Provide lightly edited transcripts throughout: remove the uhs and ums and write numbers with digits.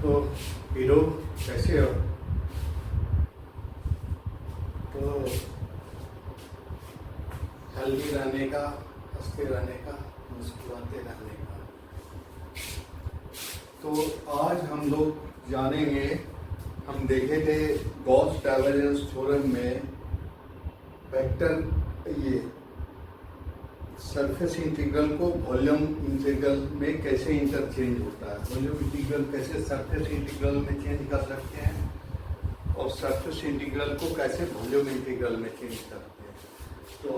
तो हीरो कैसे हो? तो हेल्दी रहने का, हंसते रहने का, मुस्कुराते रहने का। तो आज हम लोग जानेंगे, हम देखे थे गॉस डाइवर्जेंस थ्योरम में वेक्टर ये सरफेस इंटीग्रल को वॉल्यूम इंटीग्रल में कैसे इंटरचेंज होता है, वॉल्यूम इंटीग्रल कैसे सरफेस इंटीग्रल में चेंज कर सकते हैं और सरफेस इंटीग्रल को कैसे वॉल्यूम इंटीग्रल में चेंज करते हैं। तो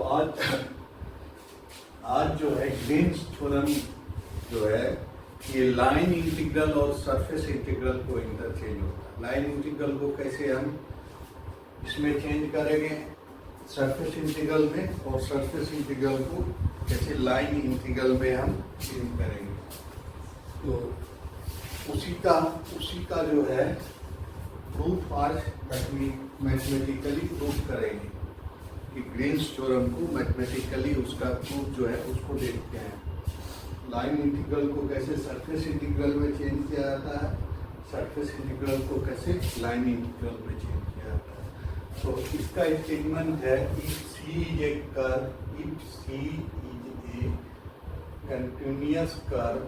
आज जो है ग्रीन्स थ्योरम जो है ये लाइन इंटीग्रल और सरफेस इंटीग्रल को इंटरचेंज होता है। लाइन इंटीग्रल को कैसे हम इसमें चेंज करेंगे सरफेस इंटीग्रल में, और सरफेस इंटीग्रल को कैसे लाइन इंटीग्रल में हम चेंज करेंगे। तो उसी का जो है प्रूफ आज मैथमेटिकली प्रूफ करेंगे कि ग्रीन्स थ्योरम को मैथमेटिकली उसका प्रूफ जो है उसको देखते हैं। लाइन इंटीग्रल को कैसे सरफेस इंटीग्रल में चेंज किया जाता है, सरफेस इंटीग्रल को कैसे लाइन इंटीग्रल में चेंज किया जाता है। तो इसका स्टेटमेंट है if C is a curve, if C is a continuous curve,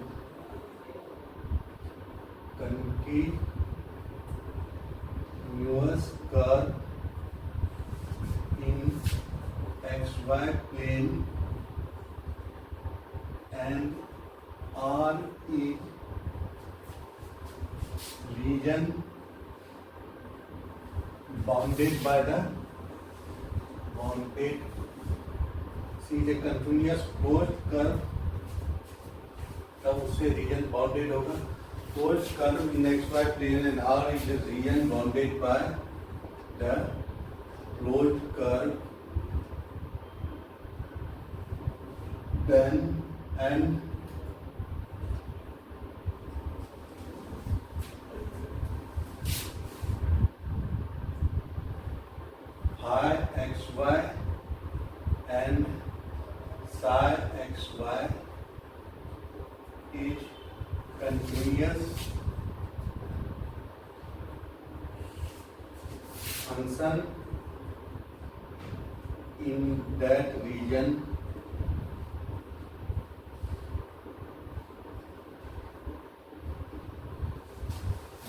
in xy plane and R is region bounded by the C is a continuous closed curve, तब उससे reason bounded होगा। closed curve in xy plane and R is a region bounded by the closed curve, then and phi xy and psi xy is continuous function in that region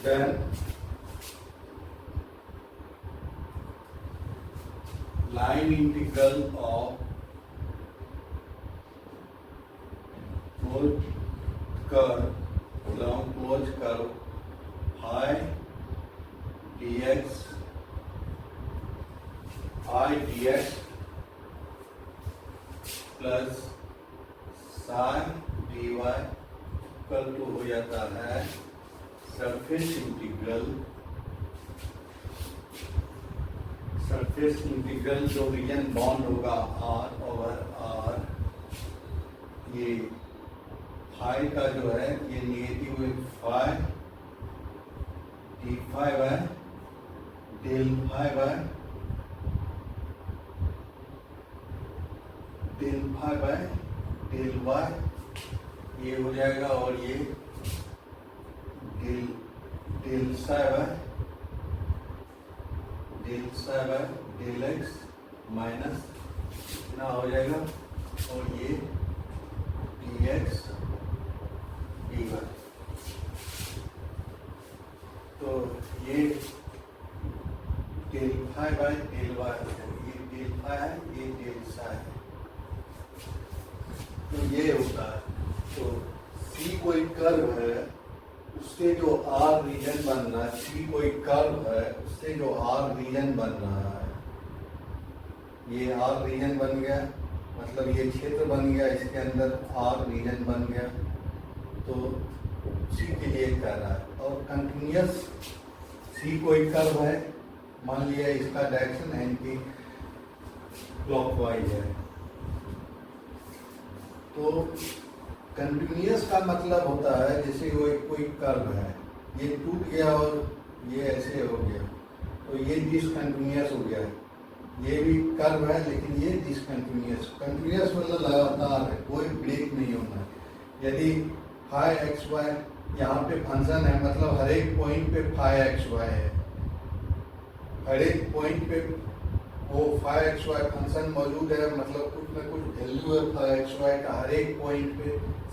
then line integral of closed curve along closed curve phi dx plus psi dy equal to हो जाता है surface integral जो region bound होगा R over R, ये phi का जो है ये निगेटिव है phi d phi by del phi by del y, ये हो जाएगा, और ये del psi by del x minus इतना हो जाएगा, और ये डी एक्स डी वाई। तो ये del phi by del y हो जाएगा, ये डेल फाई है, ये डेल साई है। तो ये होता है। तो सी कोई कर्व है, उससे जो आर रीजन बन रहा है, सी कोई कर्व है, उससे जो आर रीजन बन रहा है, ये आर रीजन बन गया, मतलब ये क्षेत्र बन गया, इसके अंदर आर रीजन बन गया। तो सी के लिए कर रहा है, और कंटिन्यूस सी कोई कर्व है, मान लिया इसका डायरेक्शन एंटी क्लॉकवाइज है। तो कंटिन्यूस का मतलब होता है जैसे वो कोई कर्व है, ये टूट गया और ये ऐसे हो गया, तो ये डिसकंटिन्यूस हो गया। ये भी कर्व है लेकिन ये डिसकंटिन्यूस, कंटिन्यूस मतलब लगातार है, कोई ब्रेक नहीं होना। यदि फाई एक्स वाई यहाँ पे फंक्शन है, मतलब हर एक पॉइंट पे 5xy है, हर एक पॉइंट पे वो 5xy फंक्शन मौजूद है, मतलब कुछ न कुछ वैल्यू है 5xy का, हर एक पॉइंट पे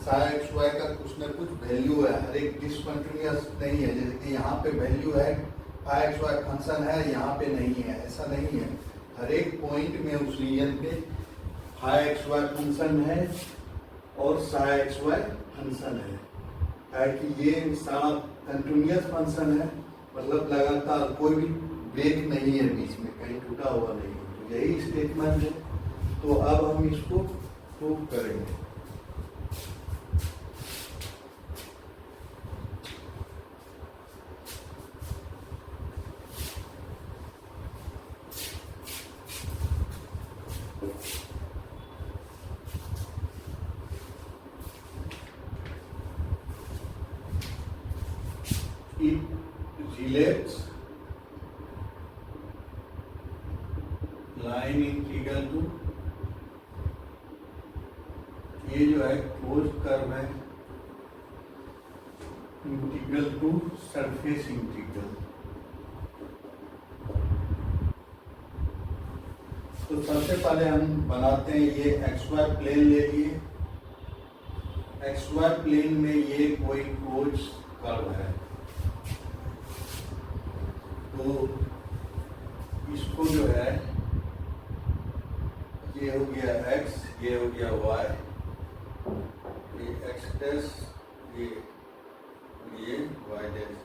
xy का कुछ न कुछ वैल्यू है, हर एक डिसकंटिन्यूअस नहीं है। जैसे कि यहाँ पे वैल्यू है 5xy फंक्शन है, यहाँ पे नहीं है, ऐसा नहीं है। हर एक पॉइंट में उस रीजन पे 5xy फंक्शन है और xy फंक्शन है, कि ये सारा कंटिन्यूअस फंक्शन है, मतलब लगातार, कोई भी ब्रेक नहीं है बीच में, कहीं टूटा हुआ नहीं है। तो यही स्टेटमेंट है। तो अब हम इसको प्रूव करेंगे। It relates line integral to, ये जो है क्लोज कर्व है, इंटीग्रल टू सरफेस इंटीग्रल। तो सबसे पहले हम बनाते हैं, ये XY प्लेन ले लिए, XY प्लेन में ये कोई क्लोज कर्व है, तो इसको जो है, ये हो गया x, ये हो गया y, ये x डैश, ये y डैश।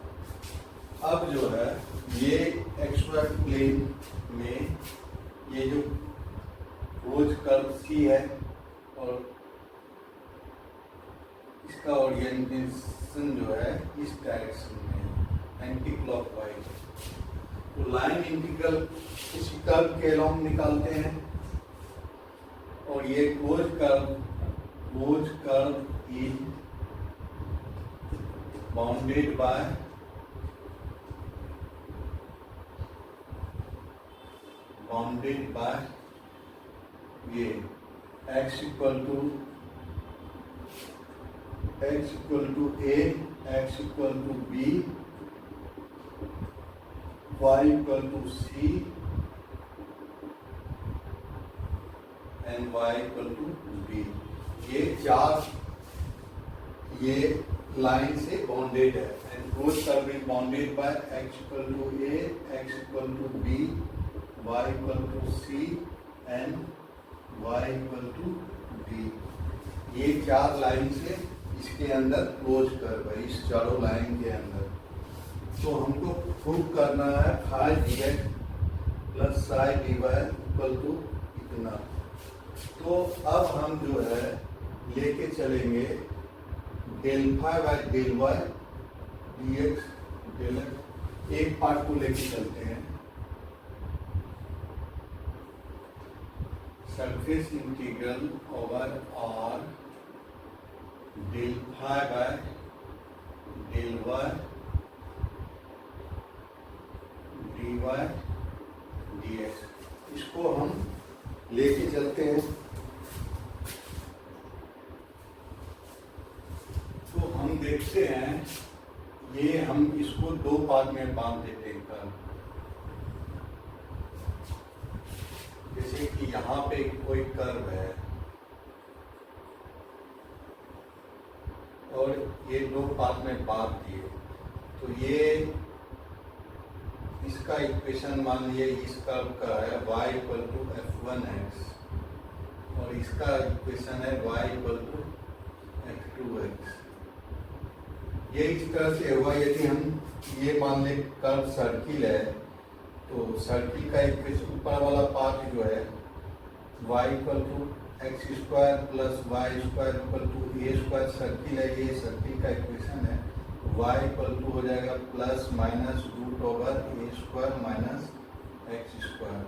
अब जो है ये XY प्लेन में ये जो क्लोज कर्व C है और इसका ओरिएंटेशन जो है इस डायरेक्शन में, एंटी क्लॉकवाइज। तो लाइन इंटीग्रल इसी कर्व के अलोंग निकालते हैं, और ये close curve is bounded by ये x equal to a, x equal to b, y equal to c and y equal to b। ये चार ये लाइन से बाउंडेड है, and close curve is bounded by x equal to a, x equal to b, y equal to c and y equal to d। ये चार line से इसके अंदर क्लोज कर्व है, इस चारों लाइन के अंदर। तो हमको प्रूव करना है phi dx plus psi dy equal to इतना। तो अब हम जो है लेके चलेंगे del phi by del y dx del x, एक पार्ट को लेके चलते हैं, surface integral over r del phi by del y dy dx, इसको हम लेके चलते हैं। तो हम देखते हैं, ये हम इसको दो पार्ट में बांध देते हैं कर्व। जैसे कि यहाँ पे कोई कर्व है और ये दो पार्ट में बांध दिए, तो ये इसका इक्वेशन मान लिए इस कर्व का है y इक्वल टू f1x, और इसका इक्वेशन है y इक्वल टू f2x। ये इस तरह से हुआ। यदि हम ये मान ले कर्व सर्किल है, तो सर्किल का इक्वेशन ऊपर वाला पार्ट जो है y equal to x square plus y square equal to a square, circle है, ये सर्किल का इक्वेशन है। y इक्वल टू हो जाएगा plus minus root over a square minus x square,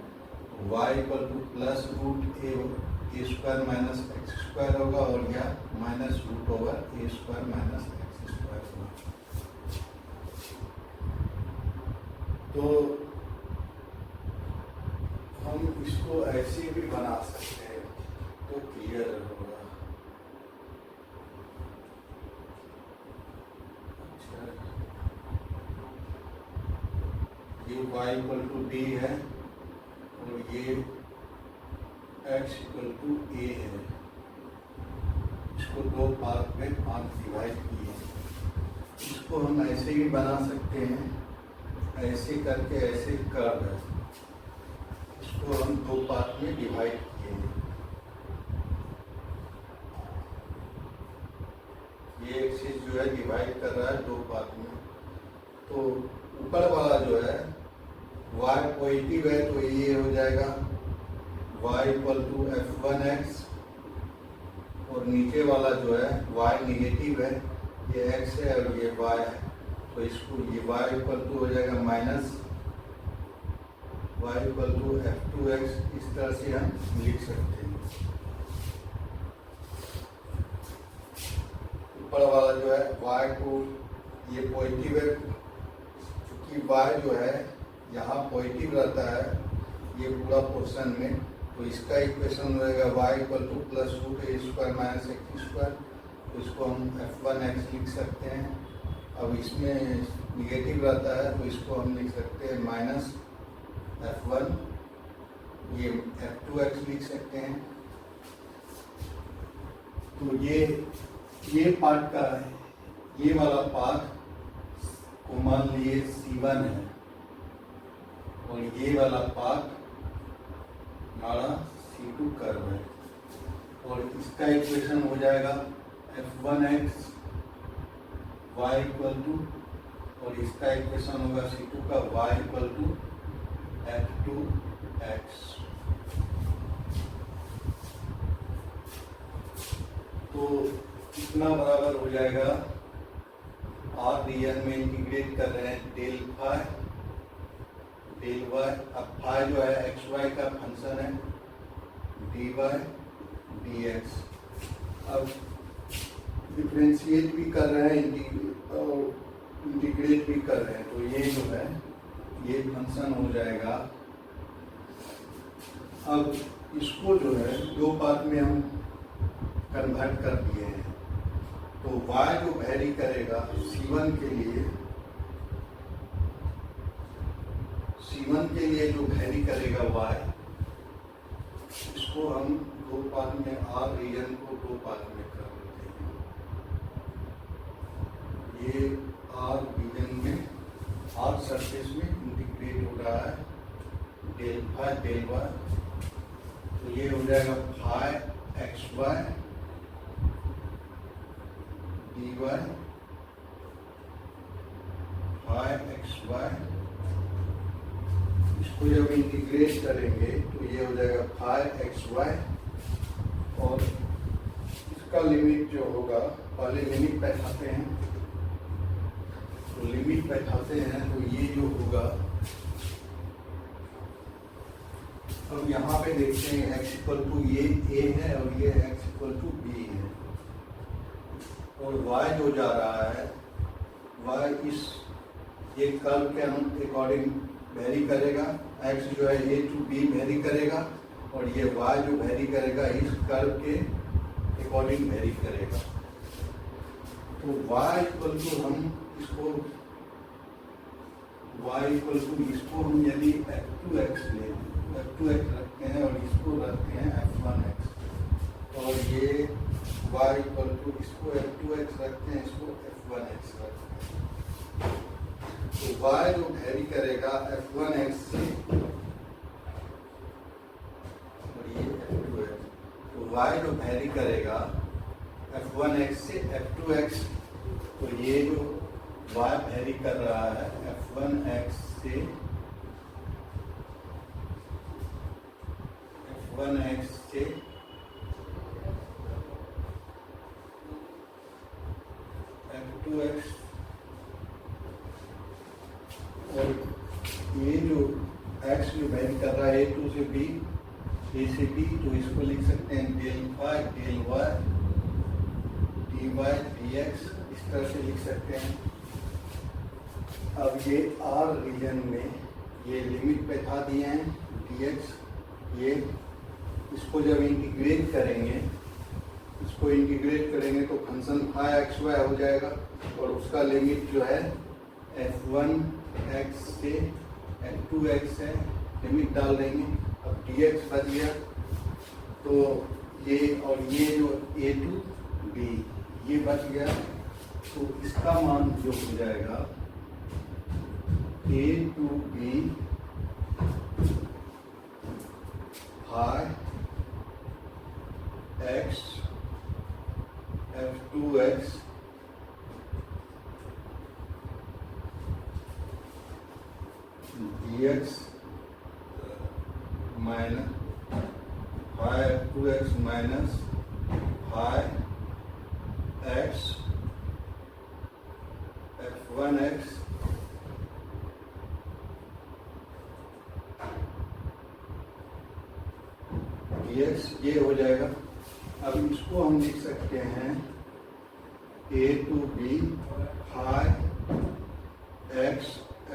y equal to plus root a square minus x square होगा, और यह minus root over a square minus x square होगा। तो हम इसको ऐसे भी बना सकते हैं, तो क्लियर होगा। y इक्वल टू डी है और ये x इक्वल टू a है। इसको दो पार्ट में 5 डिवाइड किए। इसको हम ऐसे भी बना सकते हैं, ऐसे करके ऐसे कर्व है, इसको हम दो पार्ट में डिवाइड किए। ये एक्सिस जो है डिवाइड कर रहा है दो पार्ट में। तो ऊपर वाला जो है y पॉजिटिव है तो ये हो जाएगा y इक्वल टू f1x, और नीचे वाला जो है y निगेटिव है, ये x है और ये y है, तो इसको ये y इक्वल टू हो जाएगा minus y equal to f2x। इस तरह से हम लिख सकते हैं। ऊपर वाला जो है y को, ये पॉजिटिव है क्योंकि y जो है यहाँ पॉजिटिव रहता है ये पूरा पोर्शन में, तो इसका इक्वेशन रहेगा y equal to plus root a square minus x square, तो इसको हम f1x लिख सकते हैं। अब इसमें निगेटिव रहता है तो इसको हम लिख सकते हैं माइनस f1, ये f2x लिख सकते हैं। तो ये पार्ट का है, ये वाला पार्ट को मान लिए C1 है और ये वाला पार्ट हमारा C2 कर्व है, और इसका इक्वेशन हो जाएगा f1x y इक्वल टू, और इसका इक्वेशन होगा C2 का y इक्वल टू f2x। तो इतना बराबर हो जाएगा, R रीजन में इंटीग्रेट कर रहे हैं डेल फाई डेल वाई। अब फाई जो है एक्स वाई का फंक्शन है, dy dx। अब डिफ्रेंशिएट भी कर रहे हैं और इंटीग्रेट भी कर रहे हैं, तो ये जो है ये फंक्शन हो जाएगा। अब इसको जो है दो पार्ट में हम कन्वर्ट कर दिए हैं, तो y जो वैरी करेगा C1 के लिए, C1 के लिए जो वैरी करेगा y, इसको हम दो पार्ट में, R रीजन को दो पार्ट में कर देते हैं। ये R रीजन में R सरफेस में इंटीग्रेट हो रहा है डेल फाई डेल वाई, तो ये हो जाएगा phi x y d y phi x y. इसको जब इंटीग्रेट करेंगे तो ये हो जाएगा फाई एक्स वाई, और इसका लिमिट जो होगा, पहले लिमिट बैठाते हैं, तो लिमिट बैठाते हैं तो ये जो होगा, अब यहाँ पे देखते हैं x इक्वल टू ये a है और ये x इक्वल टू b है, और y जो जा रहा है y इस ये कर्व के अकॉर्डिंग वेरी करेगा, x जो है a टू b वेरी करेगा, और ये y जो वेरी करेगा इस कर्व के अकॉर्डिंग वेरी करेगा। तो y इक्वल टू हम इसको y इक्वल टू इसको हम यदि f2x लें, f2x रखते हैं और इसको रखते हैं f1x, और ये y इक्वल टू इसको f2x रखते हैं, इसको f1x रखते हैं। तो y जो वैरी करेगा f1x से, और ये f2x, तो y जो वैरी करेगा f1x से f2x, तो ये जो y वैरी कर रहा है f1x से f1x से f2x, और ये जो x जो वैरी कर रहा है a2 से b, a से b, तो इसको लिख सकते हैं del phi del y dy dx, इस तरह से लिख सकते हैं। अब ये R रीजन में ये लिमिट बैठा दिए हैं dx, ये इसको जब इंटीग्रेट करेंगे, इसको इंटीग्रेट करेंगे तो फंक्शन फाई एक्स वाई हो जाएगा, और उसका लिमिट जो है f1x से f2x है, लिमिट डाल देंगे। अब dx बच गया, तो ये और ये जो a टू b ये बच गया, तो इसका मान जो हो जाएगा a to b high x f2x dx minus high f2x minus high x f1x dx ये हो जाएगा। अब इसको हम लिख सकते हैं a to b high x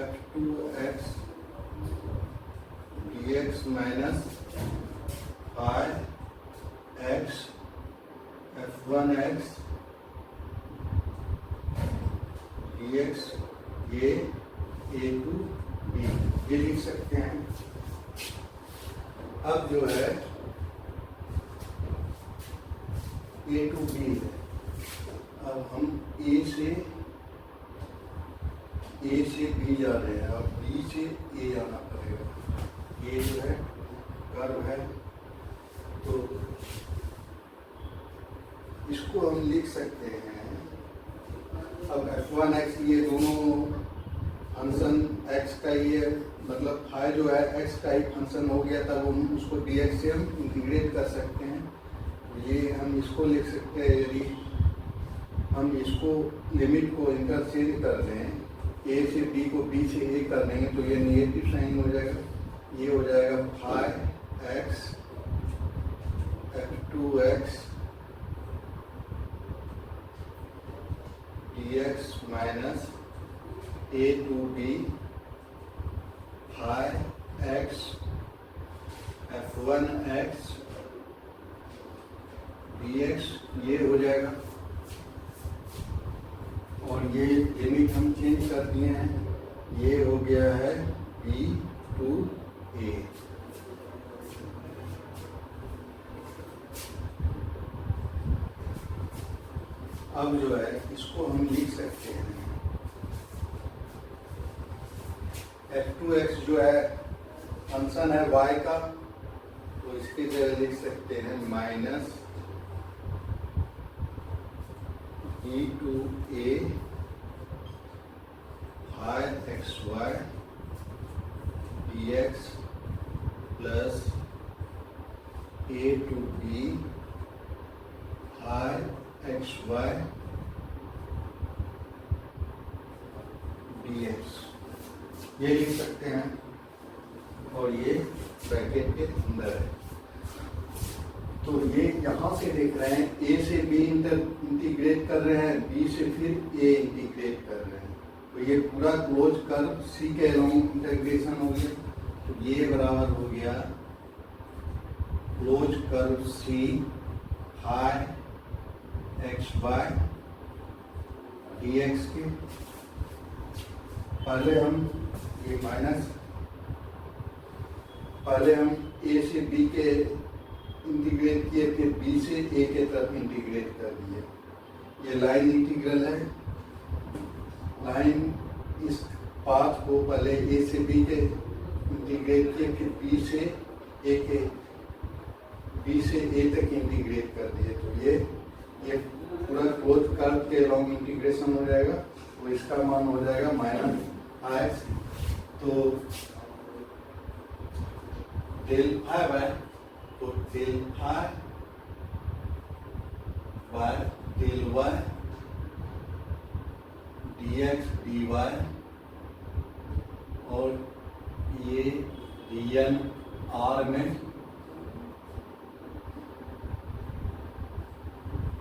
f2x dx minus high x f1x dx ये a टू b ये लिख सकते हैं। अब जो है a टू b है, अब हम a से b जा रहे हैं, अब b से a आना पड़ेगा। ये जो है कर्व है, तो इसको हम लिख सकते हैं। अब f1x ये दोनों फंक्शन x का ये मतलब फाई जो है x का ही फंक्शन हो गया, तब हम उसको dx से हम इंटीग्रेट कर सकते हैं। ये हम इसको लिख सकते हैं, यदि हम इसको लिमिट को इंटरचेंज कर दें, a से b को b से a कर देंगे तो ये नेगेटिव साइन हो जाएगा। ये हो जाएगा phi x f2x dx minus a to b high x f1x dx ये हो जाएगा। और ये लिमिट हम चेंज कर दिए हैं, ये हो गया है b टू a। अब जो है इसको हम लिख सकते हैं f2x जो है फंक्शन है y का, तो इसकी जगह लिख सकते हैं minus e to a high xy dx plus a to b high xy dx ये लिख सकते हैं, और ये ब्रैकेट के अंदर है। तो ये यहाँ से देख रहे हैं a से b इंटीग्रेट कर रहे हैं, b से फिर a इंटीग्रेट कर रहे हैं, तो ये पूरा क्लोज कर्व c के अलोंग इंटीग्रेशन हो गया। तो ये बराबर हो गया close curve c high xy dx के। पहले हम ये माइनस, पहले हम a से b के इंटीग्रेट किए, फिर b से a के तरफ इंटीग्रेट कर दिए। ये लाइन इंटीग्रल है, लाइन इस पाथ को पहले a से b के इंटीग्रेट किए, फिर b से a तक इंटीग्रेट कर दिए। तो ये पूरा क्लोज कर्व के लॉन्ग इंटीग्रेशन हो जाएगा, तो इसका मान हो जाएगा माइनस x। तो डेल फाई बाय, तो del phi by del y dx dy, और ये रियल r में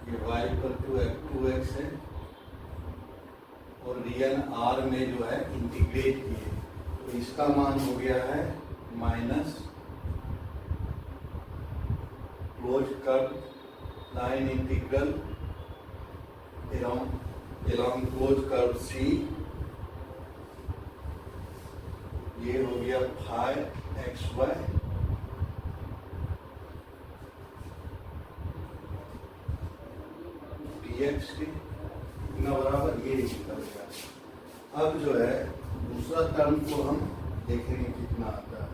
ये y इक्वल टू f2x है, और रियल r में जो है इंटीग्रेट किए, तो इसका मान हो गया है minus close curve line integral along close curve C, ये हो गया फाइव एक्स वाई dx के इतना बराबर ये निकल गया। अब जो है दूसरा टर्म को हम देखेंगे कितना आता है।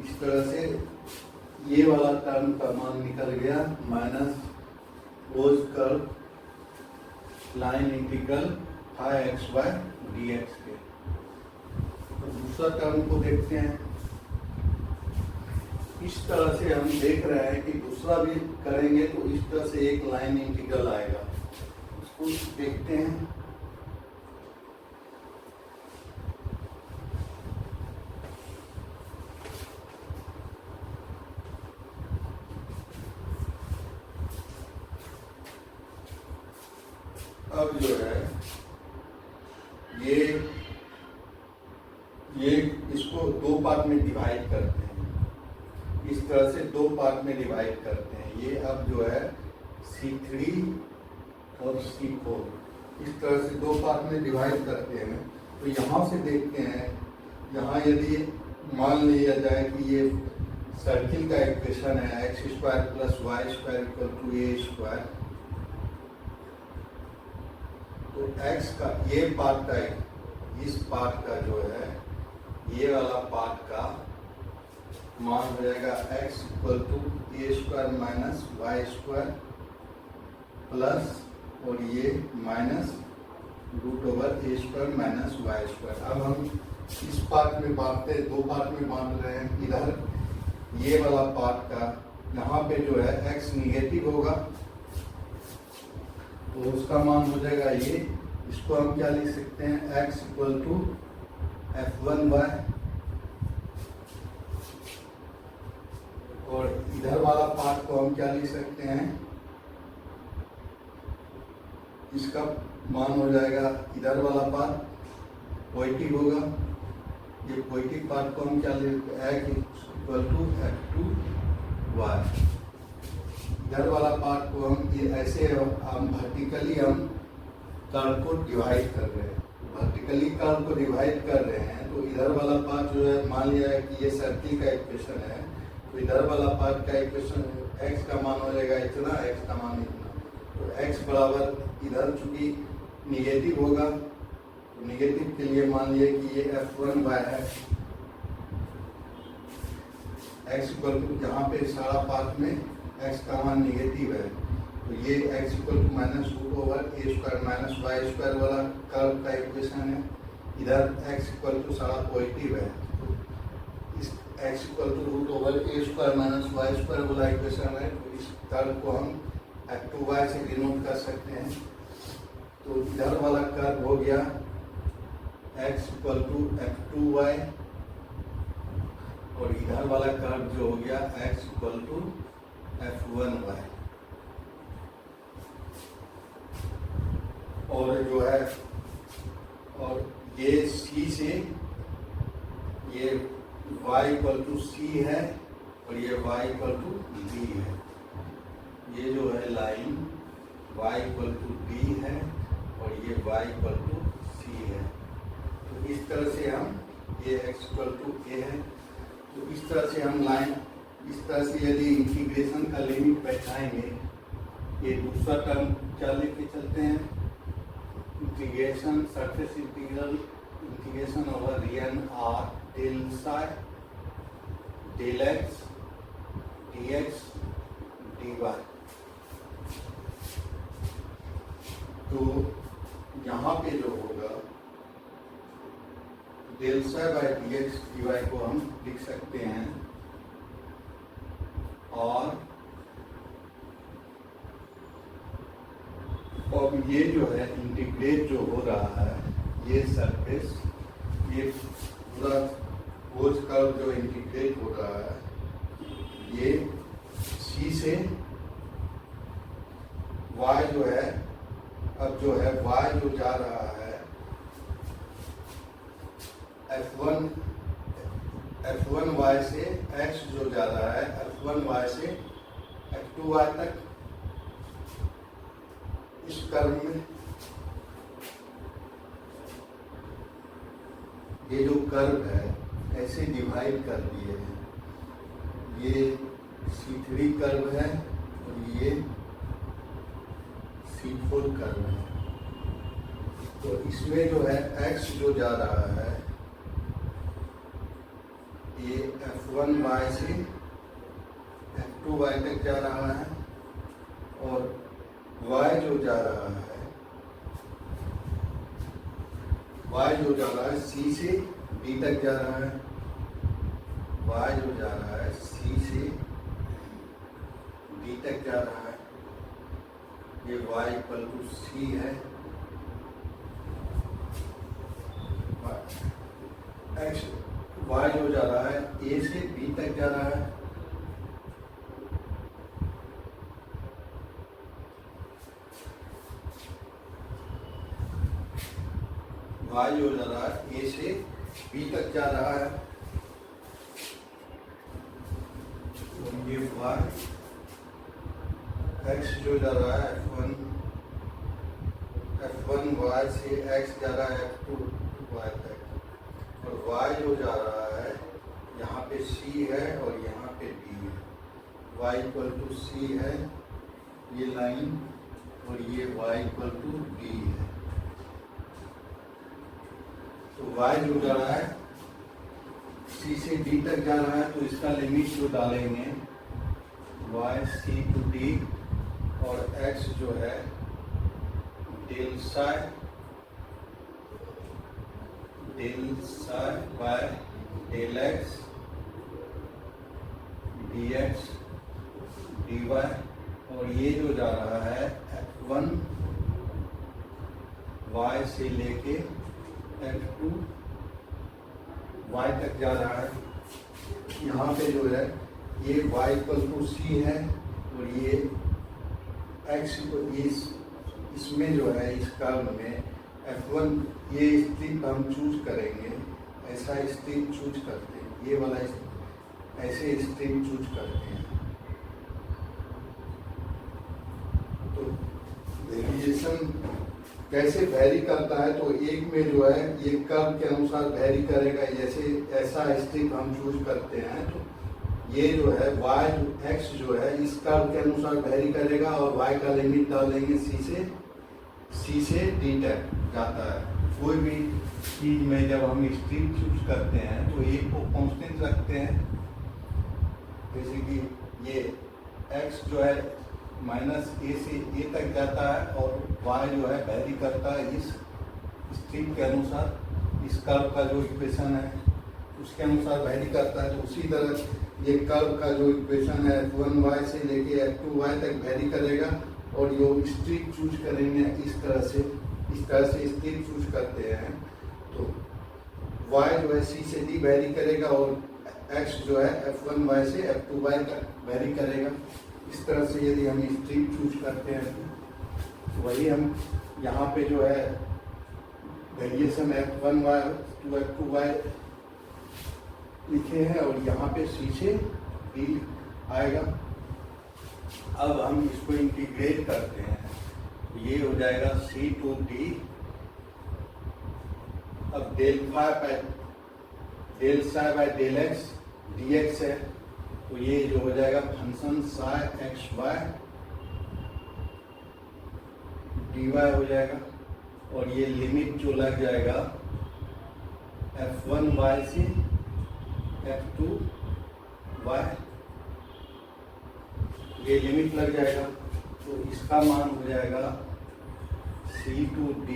इस तरह से ये वाला टर्म का मान निकल गया minus rose curve line integral five x y d x के। तो दूसरा टर्म को देखते हैं। इस तरह से हम देख रहे हैं कि दूसरा भी करेंगे तो इस तरह से एक लाइन इंटीग्रल आएगा, उसको देखते हैं। अब जो है ये इसको दो पार्ट में डिवाइड करते हैं, इस तरह से दो पार्ट में डिवाइड करते हैं। ये अब जो है C3 और C4 इस तरह से दो पार्ट में डिवाइड करते हैं। तो यहाँ से देखते हैं, यहाँ यदि मान लिया जाए कि ये सर्किल का इक्वेशन है x square plus y square equal to a square, तो x का ये पार्ट का इस पार्ट का जो है ये वाला पार्ट का मान हो जाएगा x equal to a square minus y square plus और ये minus root over a square minus y square. अब हम इस पार्ट में बांटते हैं, दो पार्ट में बांट रहे हैं। इधर ये वाला पार्ट का यहाँ पे जो है x निगेटिव होगा तो उसका मान हो जाएगा ये। इसको हम क्या लिख सकते हैं, x इक्वल टू f1y, और इधर वाला पार्ट को हम क्या लिख सकते हैं, इसका मान हो जाएगा इधर वाला पार्ट पॉजिटिव होगा। ये पॉजिटिव पार्ट को हम क्या लिखते हैं, x इक्वल टू f2y। इधर वाला पार्ट को हम ये ऐसे हम वर्टिकली हम कर्व को डिवाइड कर रहे हैं, वर्टिकली कर्व को डिवाइड कर रहे हैं। तो इधर वाला पार्ट जो है मान लिया है कि ये सर्किल का इक्वेशन है, तो इधर वाला पार्ट का इक्वेशन x का मान हो जाएगा इतना, x का मान इतना। तो x बराबर इधर चूंकि निगेटिव होगा तो निगेटिव के लिए मान लिया कि ये f1y है। x इक्वल टू जहाँ पे सारा पार्ट में x का मान निगेटिव है तो ये x equal to minus root over a square minus y square वाला कर्व का इक्वेशन है। इधर x इक्वल टू सारा पॉजिटिव है तो इस x equal to root over a square minus y square वाला इक्वेशन है। तो इस कर्व को हम f2y से डिनोट कर सकते हैं। तो इधर वाला कर्व हो गया x इक्वल टू f2y और इधर वाला कर्व जो हो गया x इक्वल टू f1y। और जो है और ये C से ये y इक्वल टू C है और ये y इक्वल टू D है। ये जो है line y equal to D है और ये y इक्वल टू C है। तो इस तरह से हम ये x इक्वल टू A है, तो इस तरह से हम लाइन इस तरह से यदि इंटीग्रेशन का लिमिट बैठाएंगे, ये दूसरा टर्म क्या लेके चलते हैं, integration surface integral integration over region R del psi del x d x d y. तो यहाँ पे जो होगा del psi by d x d y को हम लिख सकते हैं, और अब ये जो है इंटीग्रेट जो हो रहा है ये सरफेस, ये पूरा बोझ कर्व जो इंटीग्रेट हो रहा है ये C से y जो है, अब जो है y जो जा रहा है f1y से x जो जा रहा है f1y से f2y तक, इस कर्व में ये जो कर्व है ऐसे डिवाइड कर दिए हैं। ये C3 कर्व है और ये C4 कर्व है। तो इसमें जो है x जो जा रहा है ये F1y से F2y तक जा रहा है और y जो जा रहा है C से D तक जा रहा है। y जो जा रहा है C से D तक जा रहा है। ये y इक्वल टू C है। y जो जा रहा है A से B तक जा रहा है। y जो जा रहा है A से B तक जा रहा है और ये y x जो जा रहा है F1y से x जा रहा है F2y तक और y जो जा रहा है यहाँ पे C है और यहाँ पे B है। y इक्वल टू C है ये लाइन और ये y इक्वल टू D है। तो y जो जा रहा है C से D तक जा रहा है तो इसका लिमिट जो डालेंगे y C टू D और x जो है del psi by del x dx dy और ये जो जा रहा है F1 y से लेके F2 y तक जा रहा है। यहाँ पे जो है ये y इक्वल टू C है और ये x को इसमें जो है इस कर्व में F1 ये स्ट्रिप हम चूज करेंगे। ऐसा स्ट्रिप चूज करते हैं, ये वाला ऐसे स्ट्रिप चूज करते हैं। तो वेरिएशन कैसे वेरी करता है तो एक में जो है ये कर्व के अनुसार वेरी करेगा। जैसे ऐसा स्ट्रिप हम चूज करते हैं तो ये जो है y x जो है इस कर्व के अनुसार वेरी करेगा और y का लिमिट डालेंगे C से D तक जाता है। कोई भी चीज में जब हम स्ट्रिप चूज करते हैं तो एक को कांस्टेंट रखते हैं। जैसे कि ये x जो है माइनस A से A तक जाता है और y जो है वेरी करता है इस स्ट्रिप के अनुसार। इस कर्व का जो इक्वेशन है उसके अनुसार वेरी करता है। तो उसी तरह ये कर्व का जो इक्वेशन है F1y से लेके F2y तक वेरी करेगा और जो स्ट्रिप चूज करेंगे इस तरह से स्ट्रिप चूज करते हैं तो y जो है C से D वेरी करेगा और x जो है F1y से F2y तक वेरी करेगा। इस तरह से यदि हम स्ट्रिप चूज करते हैं तो वही हम यहाँ पे जो है वेरिएशन F1y to F2y लिखे हैं और यहाँ पे C से D आएगा। अब हम इसको इंटीग्रेट करते हैं तो ये हो जाएगा C टू D। अब del psi by del x dx है तो ये जो हो जाएगा function psi x y dy हो जाएगा और ये लिमिट जो लग जाएगा F1y से F2y ये लिमिट लग जाएगा तो इसका मान हो जाएगा C to D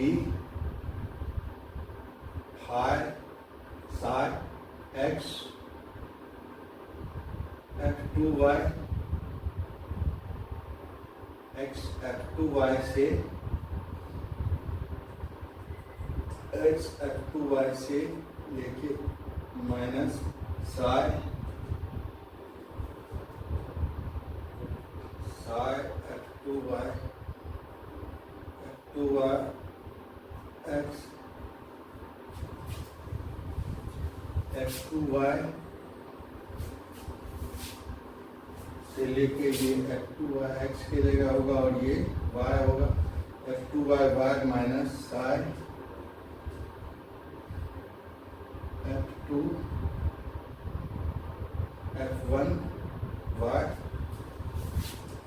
psi x F2y x F2y से x F2y से लेके minus psi F2y x F2y से लेके ये F2y x के जगह होगा और ये y होगा F2y y minus psi F2 F1 y,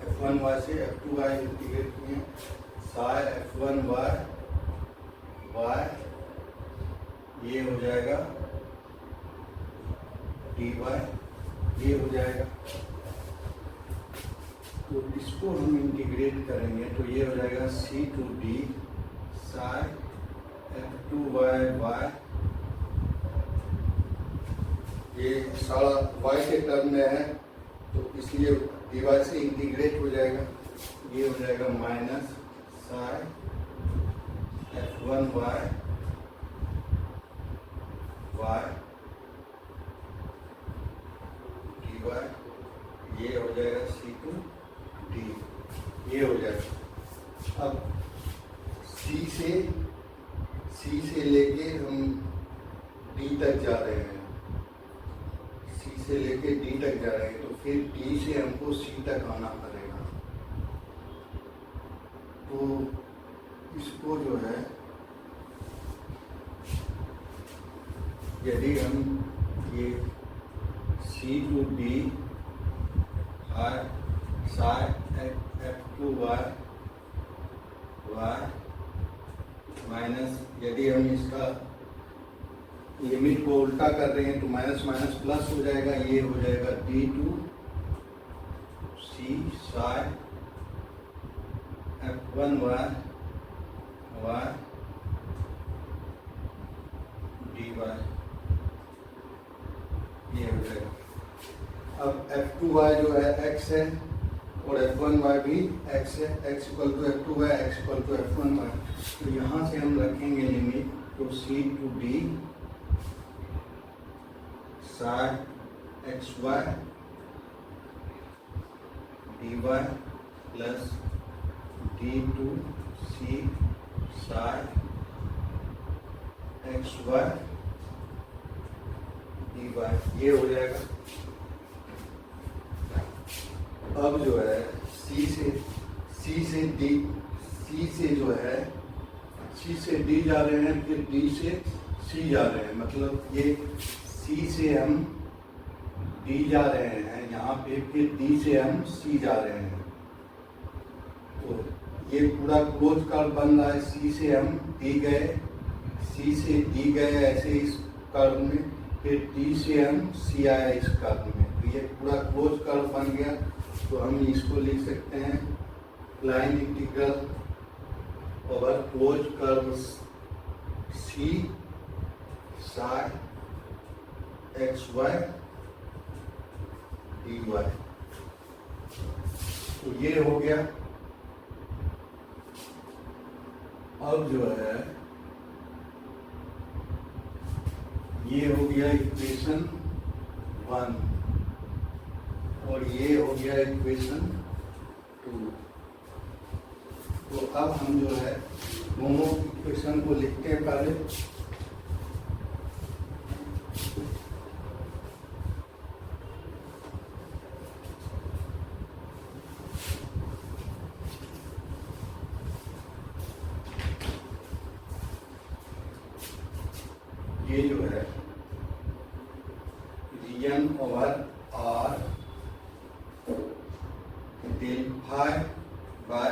F1 y से F2 y इंटीग्रेट किए, साई F1 y y ये हो जाएगा dy, ये हो जाएगा। तो इसको हम इंटीग्रेट करेंगे तो ये हो जाएगा c to d psi F2y y, ये सारा y के टर्म में है तो इसलिए dy से इंटीग्रेट हो जाएगा, ये हो जाएगा minus psi F1 y y dy, ये हो जाएगा c टू d, ये हो जाएगा। अब c से लेके हम d तक जा रहे हैं, c से लेके d तक जा रहे हैं तो फिर d से हमको c तक आना पड़ेगा। तो इसको जो है यदि हम ये c to d psi F2y y minus, यदि हम इसका लिमिट को उल्टा कर रहे हैं तो माइनस माइनस प्लस हो जाएगा, ये हो जाएगा d to c psi F1 y y dy, ये हो जाएगा। अब F2y जो है x है और F1y भी x है, x equal to F2y, x equal to F1y। तो यहाँ से हम रखेंगे लिमिट तो c to d psi xy dy plus d to c psi xy dy, ये हो जाएगा। अब जो है c से d जा रहे हैं, फिर d से c जा रहे हैं, मतलब ये c से हम d जा रहे हैं यहाँ पे, फिर d से हम c जा रहे हैं। तो ये पूरा क्लोज कर्व बन रहा है, c से हम d गए ऐसे इस कर्व में, फिर d से हम c आए इस कर्व में, तो ये पूरा क्लोज कर्व बन गया। तो हम इसको लिख सकते हैं line integral over close curve c psi xy dy, तो ये हो गया। अब जो है ये हो गया इक्वेशन 1 और ये हो गया इक्वेशन 2। तो अब हम जो है दोनों इक्वेशन को लिखते हैं पहले। ये जो है region over R del phi by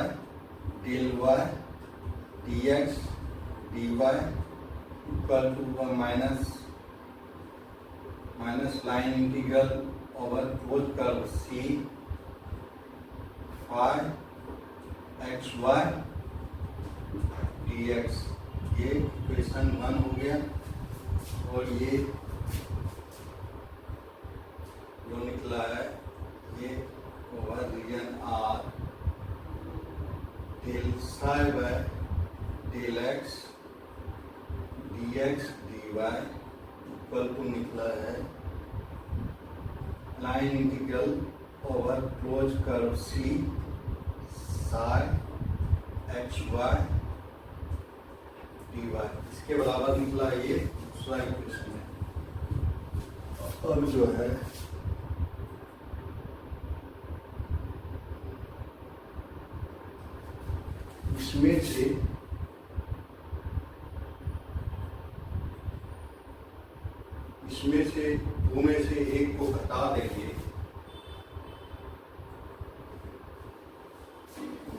del y d x d y equal to minus line integral over close curve C phi x y d x, ये इक्वेशन 1 हो गया। और ये जो निकला है ये over region R del psi by del x d x d y equal to निकला है line integral over close curve C psi x y d y, इसके बराबर निकला ये दूसरा इक्वेशन है। अब जो है इसमें से दो में से एक को घटा देंगे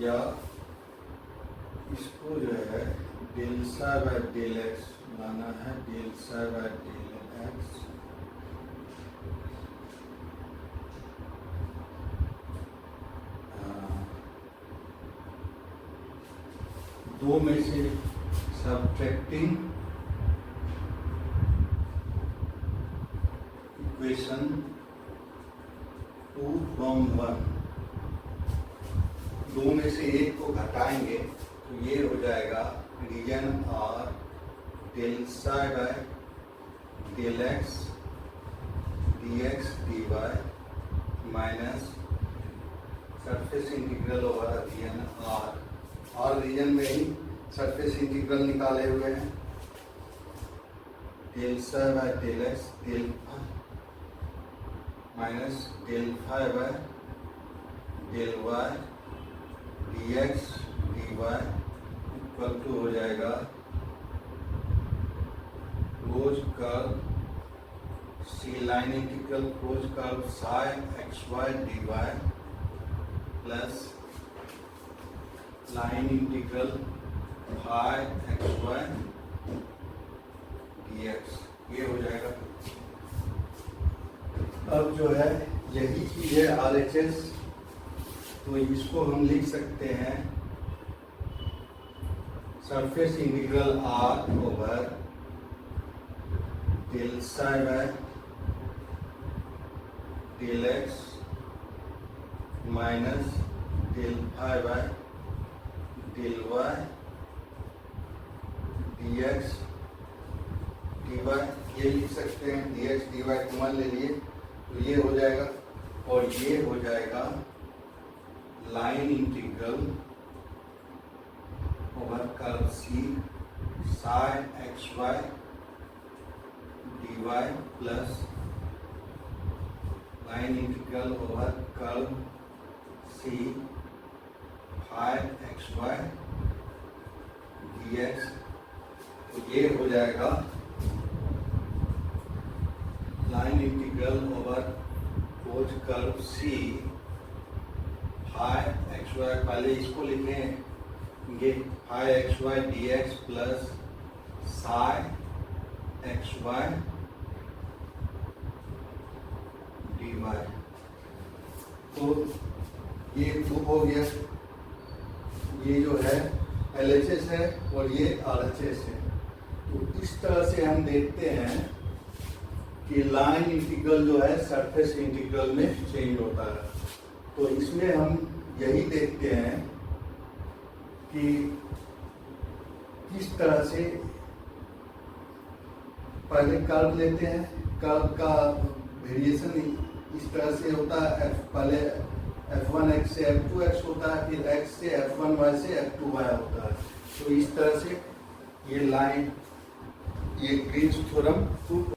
या इसको जो है del psi by del x लाना है, del psi by del x दो में से सब्ट्रैक्टिंग इक्वेशन 2 from 1, दो में से एक को घटाएंगे तो ये हो जाएगा region R del psi by del x d x d y minus surface integral over region R, और रीजन में ही सरफेस इंटीग्रल निकाले हुए हैं, del psi by del x del minus del phi by del y d x d y equal to हो जाएगा close curve C line integral close curve sine x y d y plus line integral phi x y d x, ये हो जाएगा। अब जो है यही चीज है RHS, तो इसको हम लिख सकते हैं surface integral R over del psi by del x minus del phi by del y d x d y, ये लिख सकते हैं d x d y common ले लिए तो ये हो जाएगा, और ये हो जाएगा line integral over curve C sine x y d y plus line integral over curve C phi x y d x, तो ये हो जाएगा line integral over close curve C phi x y, पहले इसको लिखेंगे phi x y d x plus psi x y d y, तो ये proof हो गया। ये जो है LHS है और ये RHS है, तो इस तरह से हम देखते हैं कि लाइन इंटीग्रल जो है सरफेस इंटीग्रल में चेंज होता है। तो इसमें हम यही देखते हैं कि किस तरह से पहले कर्व लेते हैं, कर्व का वेरिएशन इस तरह से होता है, पहले f1x से f2x होता है, फिर x से f1y से f2y होता है। तो इस तरह से ये लाइन, ये ग्रीन्स थ्योरम प्रूव